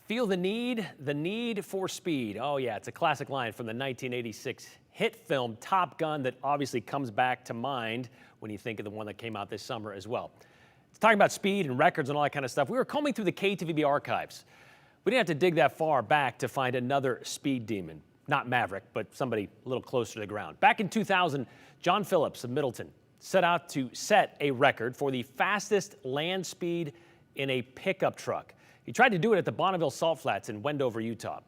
Feel the need for speed. Oh yeah, it's a classic line from the 1986 hit film Top Gun that obviously comes back to mind when you think of the one that came out this summer as well. It's talking about speed and records and all that kind of stuff. We were combing through the KTVB archives. We didn't have to dig that far back to find another speed demon. Not Maverick, but somebody a little closer to the ground. Back in 2000, John Phillips of Middleton set out to set a record for the fastest land speed in a pickup truck. He tried to do it at the Bonneville Salt Flats in Wendover, Utah.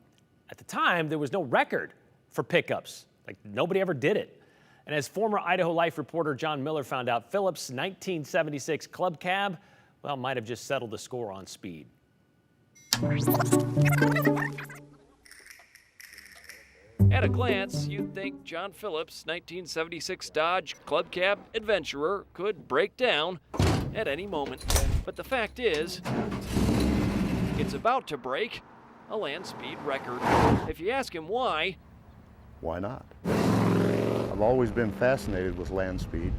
At the time, there was no record for pickups. Like, nobody ever did it. And as former Idaho Life reporter John Miller found out, Phillips' 1976 Club Cab, well, might have just settled the score on speed. At a glance, you'd think John Phillips' 1976 Dodge Club Cab Adventurer could break down at any moment. But the fact is, it's about to break a land speed record. If you ask him why not? I've always been fascinated with land speed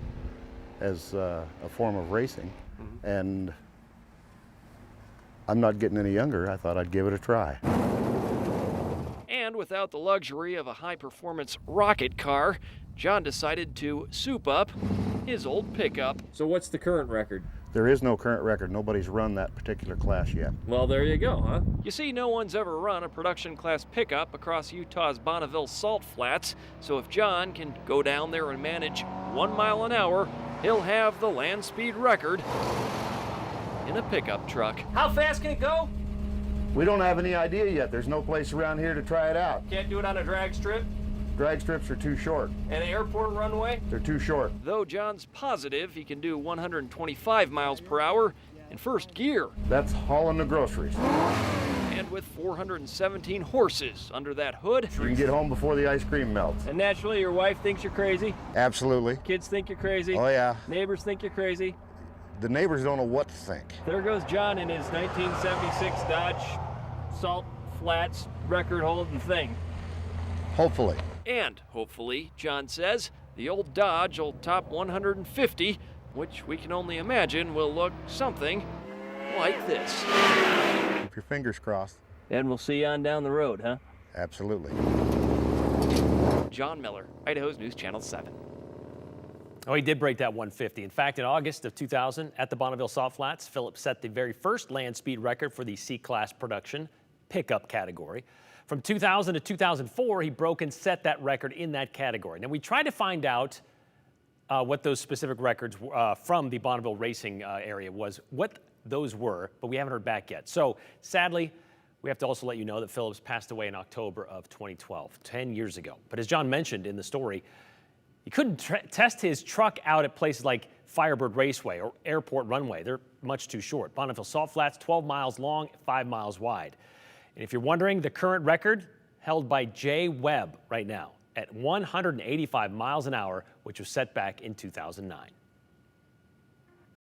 as a form of racing, and I'm not getting any younger. I thought I'd give it a try. And without the luxury of a high-performance rocket car, John decided to soup up his old pickup. So what's the current record? There is no current record. Nobody's run that particular class yet. Well, there you go, huh? You see, no one's ever run a production class pickup across Utah's Bonneville Salt Flats, so if John can go down there and manage 1 mile an hour, he'll have the land speed record in a pickup truck. How fast can it go? We don't have any idea yet. There's no place around here to try it out. Can't do it on a drag strip? Drag strips are too short. An airport runway? They're too short. Though John's positive he can do 125 miles per hour in first gear. That's hauling the groceries. And with 417 horses under that hood, You can get home before the ice cream melts. And naturally, your wife thinks you're crazy? Absolutely. Kids think you're crazy? Oh yeah. Neighbors think you're crazy? The neighbors don't know what to think. There goes John in his 1976 Dodge Salt Flats record-holding thing. Hopefully. and hopefully, John says, the old Dodge will top 150, which we can only imagine will look something like this. Keep your fingers crossed. And we'll see you on down the road, huh? Absolutely. John Miller, Idaho's News Channel 7. Oh, he did break that 150. In fact, in August of 2000, at the Bonneville Salt Flats, Phillips set the very first land speed record for the C-Class production pickup category. From 2000 to 2004, he broke and set that record in that category. Now, we tried to find out what those specific records from the Bonneville racing area was, what those were, but we haven't heard back yet. So, sadly, we have to also let you know that Phillips passed away in October of 2012, 10 years ago. But as John mentioned in the story, he couldn't test his truck out at places like Firebird Raceway or Airport Runway. They're much too short. Bonneville Salt Flats, 12 miles long, 5 miles wide. And if you're wondering, the current record held by Jay Webb right now at 185 miles an hour, which was set back in 2009.